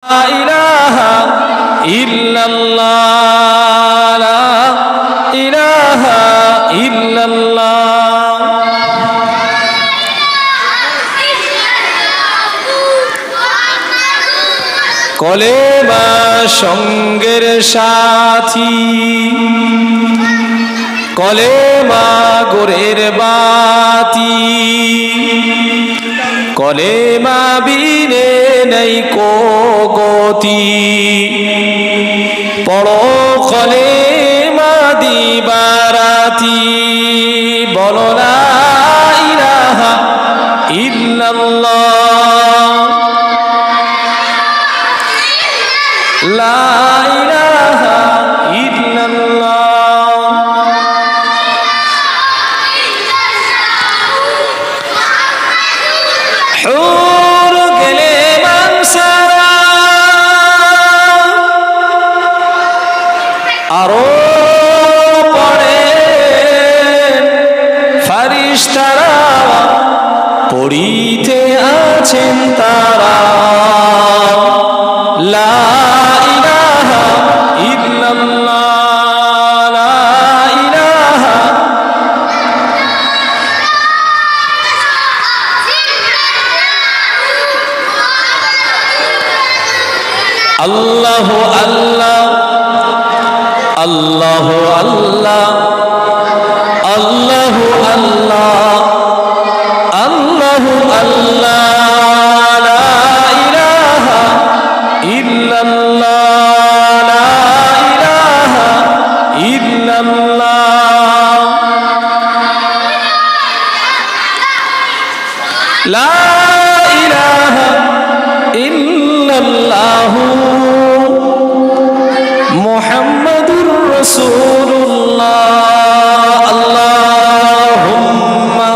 লা ইলাহা ইল্লাল্লাহ, লা ইলাহা ইল্লাল্লাহ। কলেমা সঙ্গের সাথী, কলেমা গোরের বাতি, কলেমা বিনে নেই কো গতি। পড়ো কলেমা দিবারাতি, বলো লা ইলাহা ইল্লাল্লাহ, লা ইলাহা ইল্লাল্লাহ। হুর গেলে মানসারা আরো পড়ে ফারিস্তারা, পড়িতে আছেন তারা লা ইলাহা ইল্লাল্লাহ, লা ইলাহা। আল্লাহু আল্লাহ, আল্লাহু আল্লাহ, আল্লাহু আল্লাহ, আল্লাহু আল্লাহ, লা ইলাহা ইল্লাল্লাহ, লা ইলাহা ইল্লাল্লাহ, লা ইলাহা ইল্লাল্লাহ, মুহাম্মাদুর রাসূলুল্লাহ। আল্লাহুম্মা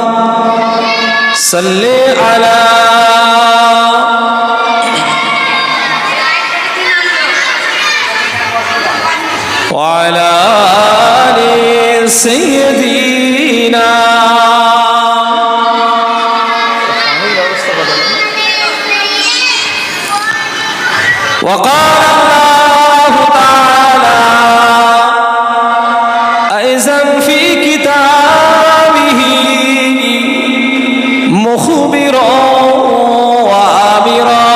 সাল্লি আলা ওয়া আলা আলি সাইয়্যিদিনা। وقال الله تعالى أيضا في كتابه مخبرا وآمرا.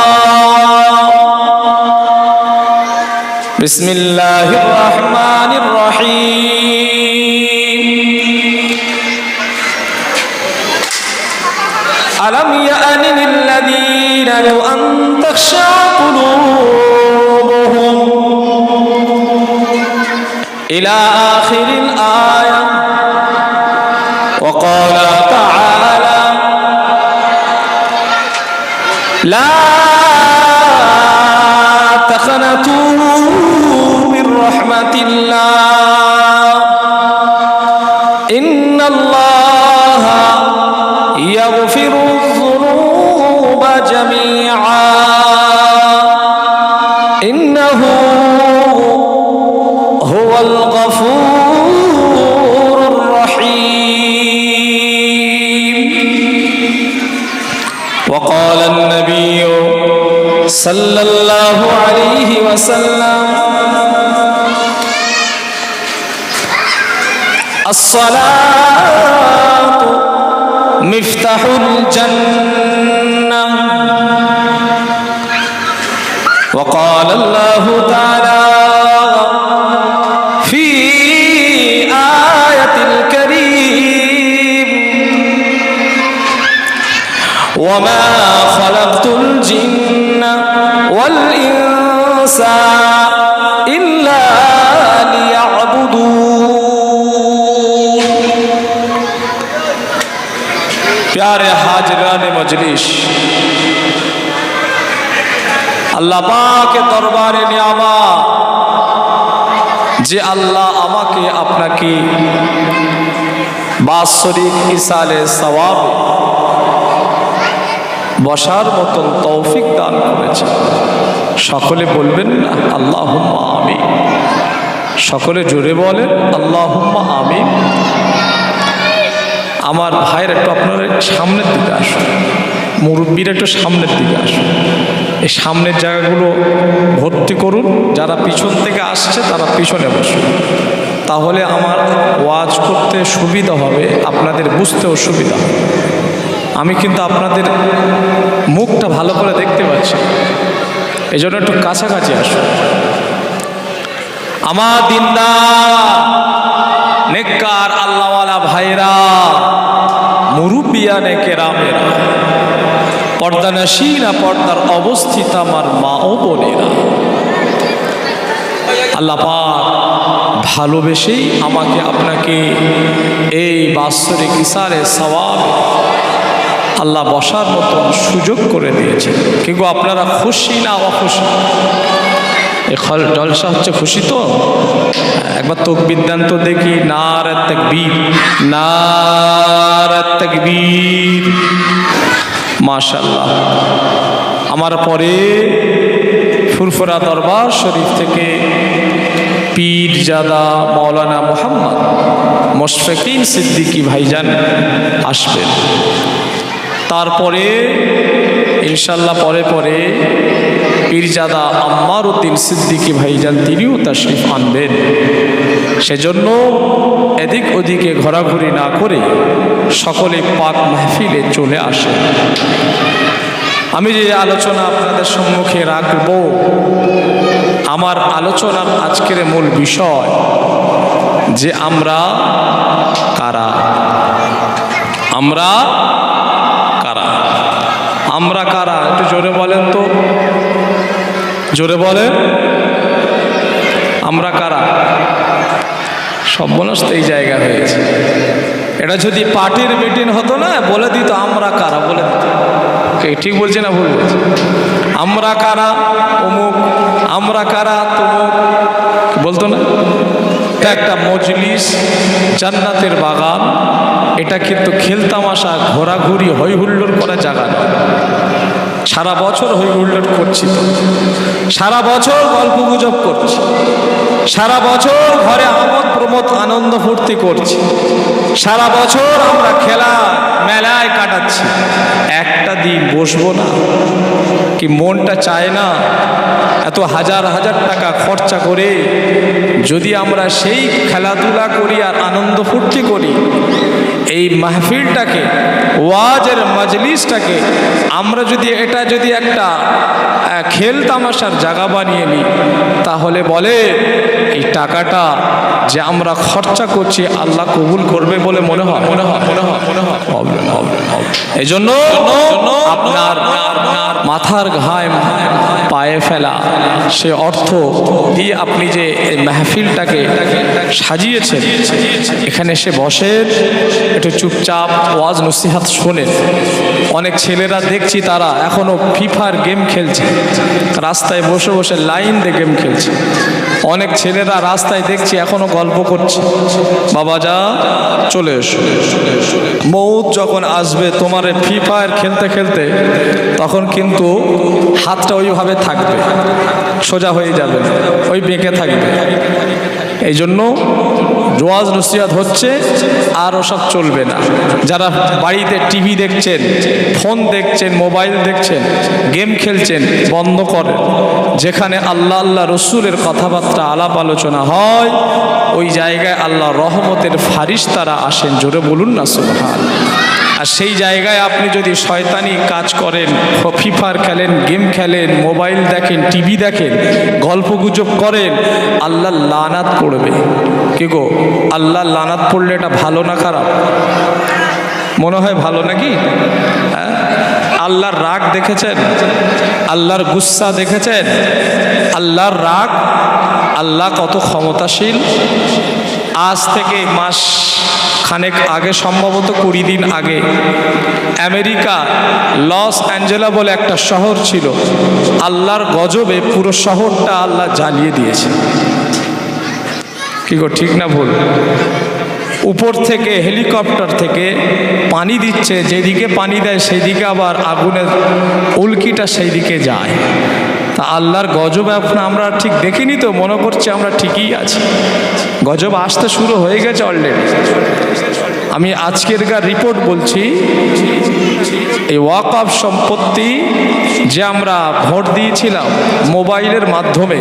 بسم الله الرحمن الرحيم. ألم يأن للذين لو أن تخشع قلوبهم إلى آخر الآية. وقال تعالى لا تقنطوا من رحمة الله إن الله يغفر الذنوب جميعا إنه هو الغفور الرحيم. وقال النبي صلى الله عليه وسلم الصلاة مفتاح الجنة. وقال الله تعالى في آية الكريم وما خلقت الجن والإنس إلا ليعبدون. प्यारे हाजरान मजलिस, আল্লাহ পাকের দরবারে নিয়ামা যে আল্লাহ আমাকে আপনাকে বাৎসরিক ইসালে সওয়াব বসার মতন তৌফিক দান করেছে। সকলে বলবেন না আল্লাহুম্মা আমিন। সকলে জোরে বলেন আল্লাহুম্মা আমিন। আমার ভাইয়ের একটু আপনারা সামনের দিকে আসুন, মুরব্বীরা একটু সামনের দিকে আসুন। এই সামনের জায়গাগুলো ভর্তি করুন, যারা পিছন থেকে আসছে তারা পিছনে বসুন, তাহলে আমার ওয়াজ করতে সুবিধা হবে, আপনাদের বুঝতেও সুবিধা হবে। আমি কিন্তু আপনাদের মুখটা ভালো করে দেখতে পাচ্ছি, এই জন্য একটু কাছাকাছি আসুন। আমার দিনদার নেককার আল্লাহওয়ালা ভাইরা, মুরুব্বিয়ানে কেরামেরা, পর্দানশীনা, পর্দার অবস্থিত আমার মা ও বোনেরা, আল্লাহ পাক ভালোবেসেই আমাকে আপনাকে এই বাৎসরিক ইসারে সওয়াব আল্লাহ বসার মতন সুযোগ করে দিয়েছে। কিন্তু আপনারা খুশি না অখুশি? এই জলসা হচ্ছে খুশি তো? একবার তাকবীর দেন তো দেখি, নারে তাকবীর, নারে তাকবীর। মাশাআল্লাহ। আমার পরে ফুরফুরা দরবার শরীফ থেকে পীরজাদা মাওলানা মুহাম্মদ মুশফিকুন সিদ্দিকী ভাইজান আসবেন। তারপরে ইনশাল্লাহ পরে পরে পীরজাদা আম্মার উদ্দিন সিদ্দিকী ভাইজান তিনিও তাশরিফ আনবেন। সেজন্য এদিক ওদিকে ঘোরাঘুরি না করে সকলে পাক মাহফিলে চলে আসে। আমি যে আলোচনা আপনাদের সম্মুখে রাখব, আমার আলোচনার আজকের মূল বিষয় যে আমরা কারা, আমরা কারা, আমরা কারা, একটু জোরে বলেন তো, জোরে বলেন, আমরা কারা? সর্বনাশ এই জায়গা হয়েছে। এটা যদি পার্টির মিটিং হতো না, বলে দিত আমরা কারা, বলে দিত। ঠিক বলছি না ভুল বলছি? আমরা কারা অমুক, আমরা কারা তমুক, বলতো না? একটা মজলিস, জান্নাতের বাগান, এটা কিন্তু খেলতামাশা, ঘোরাঘুরি, হই হুল্লোড় করা জায়গা না। সারা বছর হই হুল্লোড় করছি তো, সারা বছর গল্প গুজব করছি, সারা বছর ঘরে আমোদ প্রমোদ আনন্দ ফুর্তি করছি, সারা বছর আমরা খেলা মেলায় কাটাচ্ছি। একটা দিন বসবো না কি? মনটা চায় না এত হাজার হাজার টাকা খরচা করে যদি আমরা সেই খেলাধুলা করি আর আনন্দ ফুর্তি করি, এই মাহফিলটাকে, ওয়াজের মজলিসটাকে আমরা যদি এটা যদি একটা খেল তামাশার জায়গা বানিয়ে নিই, তাহলে বলে এই টাকাটা যে আমরা খরচা করছি আল্লাহ কবুল করবে বলে মনে হয়? মনে হয়? মনে হয়? মনে হয়? হবে না, হবে না। এই জন্য আপনার মাথার ঘাম পায়ে ফেলা সে অর্থ দিয়ে আপনি যে এই মাহফিলটাকে সাজিয়েছেন, এখানে এসে বসেন, একটু চুপচাপ ওয়াজ নসিহাত শোনেন। অনেক ছেলেরা দেখছি তারা এখনো ফিফার গেম খেলছে, রাস্তায় বসে বসে লাইন দিয়ে গেম খেলছে। অনেক ছেলেরা রাস্তায় দেখছি এখনো গল্প করছে। বাবা যা, চলে এসো, মৌত যখন আসবে তোমার ফ্রি ফায়ার খেলতে খেলতে, তখন কিন্তু হাতটা ওইভাবে থাকবে, সোজা হয়ে যাবে, ওই বেঁকে থাকবে। এই জন্য ওয়াজ নসিহত হচ্ছে, আর ওসব চলবে না। যারা বাড়িতে টিভি দেখছেন, ফোন দেখছেন, মোবাইল দেখছেন, গেম খেলছেন, বন্ধ করেন। যেখানে আল্লাহ আল্লাহ রসুলের কথাবার্তা আলাপ আলোচনা হয়, ওই জায়গায় আল্লাহ রহমতের ফারিস্তারা আসেন। জোরে বলুন না সুবহানাল্লাহ। আর সেই জায়গায় আপনি যদি শয়তানি কাজ করেন, ফিফার খেলেন, গেম খেলেন, মোবাইল দেখেন, টিভি দেখেন, গল্প গুজব করেন, আল্লাহ লানাত পড়বে। কি গো, আল্লাহ লানাত পড়লে এটা ভালো না খারাপ? মনে হয় ভালো নাকি? হ্যাঁ, আল্লাহর রাগ দেখেছেন? আল্লাহর গুসা দেখেছেন? আল্লাহর রাগ, আল্লাহ কত ক্ষমতাশীল। আজ থেকে মাস খানেক আগে, সম্ভবত 20 দিন আগে, আমেরিকা লস অ্যাঞ্জেলা বলে একটা শহর ছিল, আল্লাহর গজবে পুরো শহরটা আল্লাহ জ্বালিয়ে দিয়েছে। কি গো, ঠিক না ভুল? উপর থেকে হেলিকপ্টার থেকে পানি দিচ্ছে, যেদিকে পানি দেয় সেই দিকে আবার আগুনের উল্কিটা সেই দিকে যায়। তা আল্লাহর গজব এখন আমরা ঠিক দেখিনি তো, মনে করছি আমরা ঠিকই আছি। গজব আসতে শুরু হয়ে গেছে অলরেডি। আমি আজকেরকার রিপোর্ট বলছি, এই ওয়াকফ সম্পত্তি যে আমরা ভোট দিয়েছিলাম মোবাইলের মাধ্যমে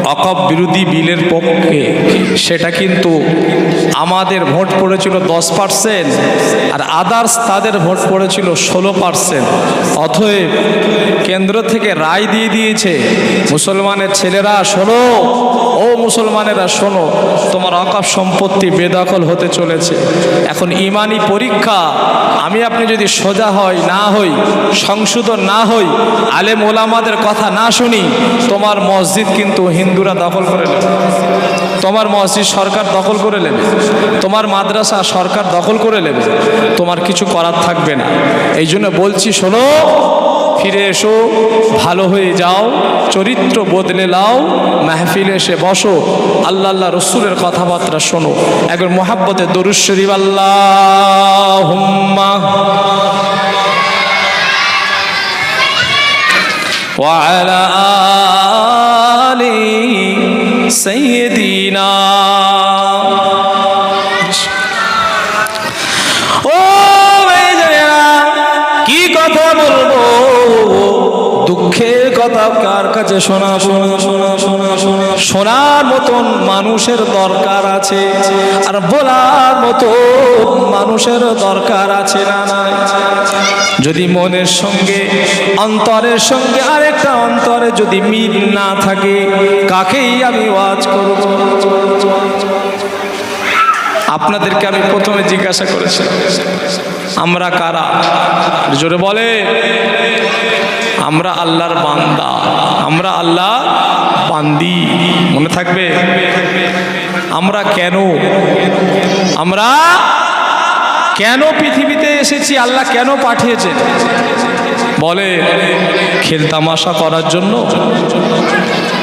ওয়াকফ বিরোধী বিলের পক্ষে, সেটা কিন্তু আমাদের ভোট পড়েছিল 10%, আর আদার্স তাদের ভোট পড়েছিল 16%। অতএব কেন্দ্র থেকে রায় দিয়ে দিয়েছে, মুসলমানের ছেলেরা শোনো, ও মুসলমানেরা শোনো, তোমার ওয়াকফ সম্পত্তি বেদখল হতে চলেছে। এখন ইমানি পরীক্ষা, আমি আপনি যদি সোজা হই না হই, সংশোধন না হই, আলেম ওলামাদের কথা না শুনি, তোমার মসজিদ কিন্তু হিন্দুরা দখল করে নেবে, তোমার মসজিদ সরকার দখল করে নেবে, তোমার মাদ্রাসা সরকার দখল করে নেবে, তোমার কিছু করার থাকবে না। এই জন্য বলছি, শোনো, ফিরে এসো, ভালো হয়ে যাও, চরিত্র বদলে লাও, মাহফিলে এসে বসো, আল্লাহ আল্লাহ রসুলের কথাবার্তা শোনো, একবার মোহাব্বতে দরুদ শরীফ আল্লাহুম্মা ওয়া আলা আলি সাইয়্যিদিনা। ও ভাইজানেরা, কি কথা বলবো, দুঃখের কথা কার কাছে শোনাবো? শোনার মতন মানুষের দরকার আছে, আর বলার মতো মানুষের দরকার আছে না? যদি মনের সঙ্গে অন্তরের সঙ্গে আরেকটা অন্তরে যদি মিল না থাকে, কাকেই আমি ওয়াজ করব? আপনাদেরকে আমি প্রথমে জিজ্ঞাসা করেছি, আমরা কারা? জোরে বলে। আমরা আল্লাহর বান্দা, আমরা আল্লাহ বান্দি, মনে থাকবে। আমরা কেন পৃথিবীতে এসেছি, আল্লাহ কেন পাঠিয়েছেন? বলে খেলতামাশা করার জন্য?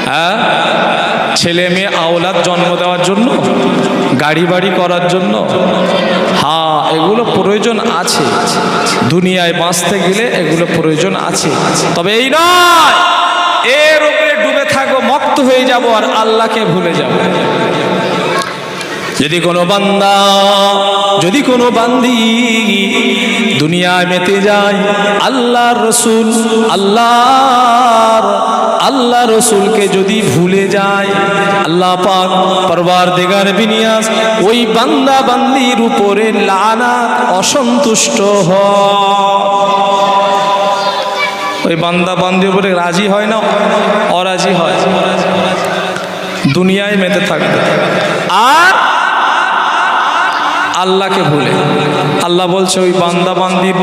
হ্যাঁ, ছেলে মেয়ে আওলাদ জন্ম দেওয়ার জন্য? গাড়ি বাড়ি করার জন্য? হ্যাঁ, এগুলো প্রয়োজন আছে, দুনিয়ায় বাঁচতে গেলে এগুলো প্রয়োজন আছে। তবে এই নয় এর উপরে ডুবে থাকবো, মত্ত হয়ে যাব আর আল্লাহকে ভুলে যাব। যদি কোনো বান্দা, যদি কোনো বান্দি দুনিয়ায় মেতে যায়, আল্লাহর রসুল, আল্লাহ রসুলকে যদি ভুলে যায়, আল্লাহ পাক পরওয়ারদিগার বিনিয়াস ওই বান্দা বান্দির উপরে লানাত, অসন্তুষ্ট হয়। ওই বান্দা বান্দির উপরে রাজি হয় না, অরাজি হয়, দুনিয়ায় মেতে থাকবে আর আল্লাহকে ভুলে। আল্লাহ বলছে ওই বান্দা বান্দির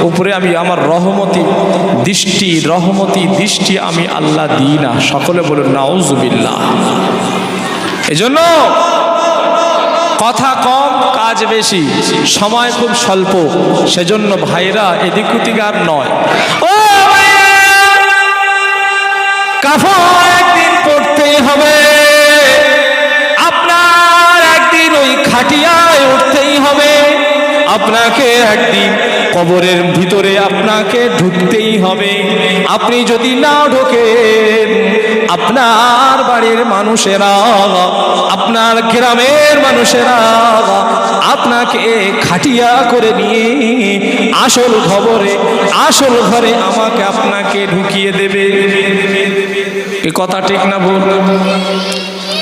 উপরে আমি আমার রহমতি দৃষ্টি আমি আল্লাহ দিই না। সকলে বলুন নাউজুবিল্লাহ। এজন্য কথা কম, কাজ বেশি, সময় খুব স্বল্প। সেজন্য ভাইরা এদিক ওদিক আর নয়। ও কাফন একদিন পড়তেই হবে, আপনার একদিন ওই খাটিয়ায় উঠতেই হবে, আপনাকে একদিন কবরের ভিতরে আপনাকে ঢুকতেই হবে। আপনি যদি না ঢোকেন, আপনার বাড়ির মানুষেরা, আপনার গ্রামের মানুষেরা আপনাকে খাটিয়া করে নিয়ে আসল ঘরে আমাকে আপনাকে ঢুকিয়ে দেবে। এ কথা ঠিক না ভুল?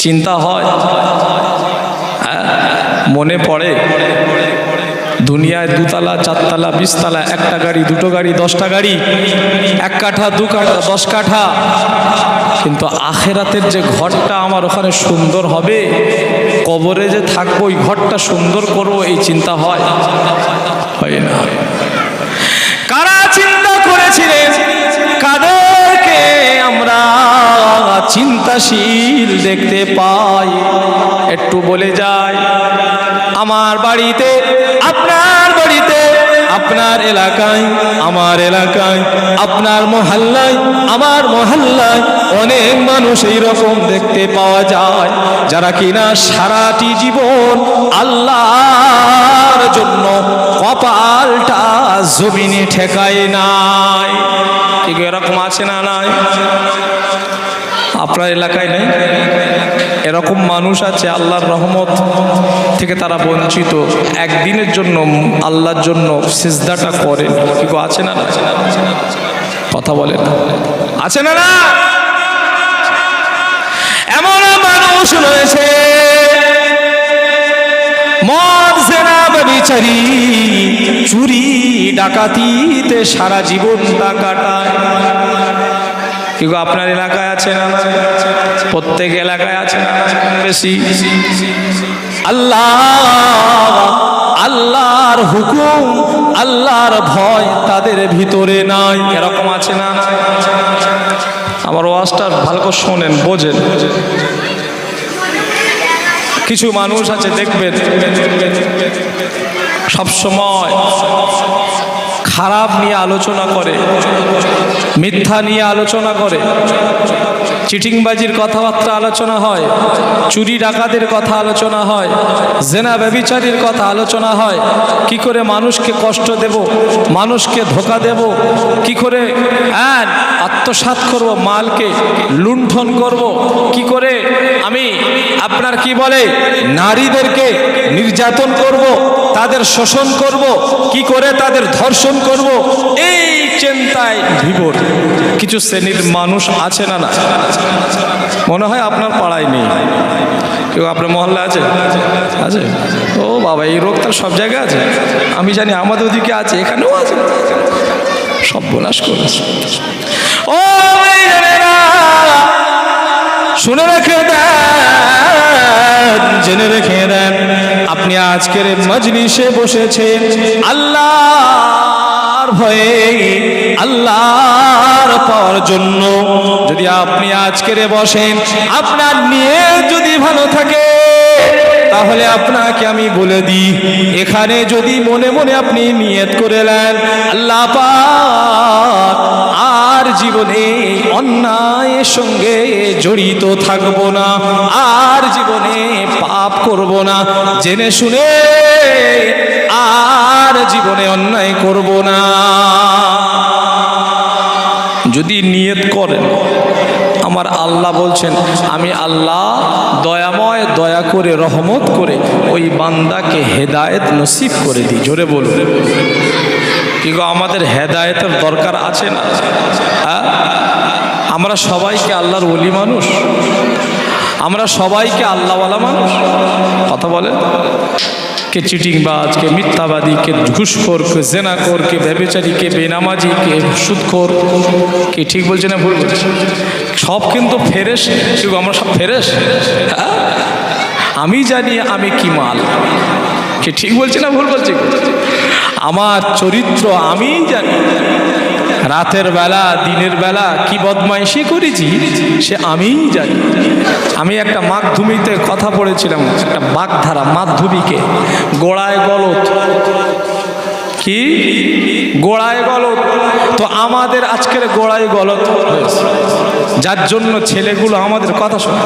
চিন্তা হয়, মনে পড়ে দুনিয়ায় 2 তলা 4 তলা 20 তলা, 1টা গাড়ি 2টো গাড়ি 10টা গাড়ি, 1 কাঠা 2 কাঠা 10 কাঠা, কিন্তু আখেরাতের যে ঘরটা আমার ওখানে সুন্দর হবে, কবরে যে থাকবো ওই ঘরটা সুন্দর করবো, এই চিন্তা হয় না? কারা চিন্তা করেছিলেন? কাদেরকে আমরা চিন্তাশীল দেখতে পাই? একটু বলে যাই, আমার বাড়িতে, আপনার বাড়িতে, আপনার এলাকায়, আমার এলাকায়, আপনার মহল্লায়, আমার মহল্লায় অনেক মানুষ এইরকম দেখতে পাওয়া যায়, যারা কিনা সারাটি জীবন আল্লাহর জন্য কপালটা জমিনে ঠেকায় নাই। এরকম আছে না নাই? আপনার এলাকায় নেই? এরকম মানুষ আছে আল্লাহর রহমত থেকে তারা বঞ্চিত, একদিনের জন্য আল্লাহর জন্য সিজদাটা করেন, কি গো আছে না? কথা বলেন, আছে না? না এমন মানুষ রয়েছে মদ জেনা ব্যভিচারী চুরি ডাকাতিতে সারা জীবনটা কাটায়, কি গো আপনার এলাকায় আছে না? প্রত্যেক এলাকায় আছে না? বেশি আল্লাহর হুকুম, আল্লাহর ভয় তাদের ভিতরে নাই, এরকম আছে না? আমার ওয়াজটা ভালো করে শোনেন, বোঝেন। কিছু মানুষ আছে দেখবেন সবসময় খারাপ নিয়ে আলোচনা করে, মিথ্যা নিয়ে আলোচনা করে, চিটিংবাজির কথাবার্তা আলোচনা হয়, চুরি ডাকাতের কথা আলোচনা হয়, জেনা ব্যভিচারীর কথা আলোচনা হয়, কি করে মানুষকে কষ্ট দেব, মানুষকে ধোঁকা দেব, কি করে আত্মসাৎ করব, মালকে লুণ্ঠন করব, কি করে আমি আপনার কি বলে নারীদেরকে নির্যাতন করব, তাদের শোষণ করব, কি করে তাদের ধর্ষণ করব, এই চিন্তায় বিভোর কিছু শ্রেণীর মানুষ আছে না? না মনে হয় আপনার পাড়ায় নেই, কেউ আপনার মহল্লা আছে? আছে? ও বাবা, এই রোগ তো সব জায়গায় আছে, আমি জানি আমাদের ওদিকে আছে, এখানেও আছে, সব বোনাস করেছে। ও শুনে রেখে দেন, জেনে রেখে দেন, আপনি আজকের মজলিসে বসেছেন আল্লাহর ভয়ে, আল্লাহর পাওয়ার জন্য। যদি আপনি আজকের বসেন, আপনার নিয়ে যদি ভালো থাকে, তাহলে আপনাকে আমি বলে দিই, এখানে যদি মনে মনে আপনি নিয়ত করে নেন আল্লাহ পাক আর জীবনে অন্যায়ের সঙ্গে জড়িত থাকবো না, আর জীবনে পাপ করব না, জেনে শুনে আর জীবনে অন্যায় করব না, যদি নিয়ত করেন, আমার আল্লাহ বলছেন আমি আল্লাহ দয়াময়, দয়া করে রহমত করে ওই বান্দাকে হেদায়েত নসিব করে দিই। জোরে বলুন, কি গো আমাদের হেদায়েতের দরকার আছে না? আমরা সবাইকে আল্লাহর ওলি মানুষ, আমরা সবাইকে আল্লাহওয়ালা মানুষ, কথা বলেন। কে চিটিংবাজ, কে মিথ্যাবাদী, কে ঘুষখোর, কে জেনাখোর, কে ব্যভিচারী, কে বেনামাজি, কে সুদখোর, কে ঠিক বলছে না ভুল বলছে? সব কিন্তু ফেরেশ, কিন্তু আমরা সব ফেরেশ। আমি জানি আমি কি মাল, কে ঠিক বলছে না ভুল বলছে? আমার চরিত্র আমিই জানি, রাতের বেলা দিনের বেলা কি বদমাইশি করেছি সে আমিই জানি। আমি একটা মাধ্যমিতে কথা পড়েছিলাম, একটা বাগধারা মাধ্যমিকে, গোড়ায় গলত, কি গোড়ায় গলত, তো আমাদের আজকের গোড়ায় গলত হয়েছে, যার জন্য ছেলেগুলো আমাদের কথা শোনে।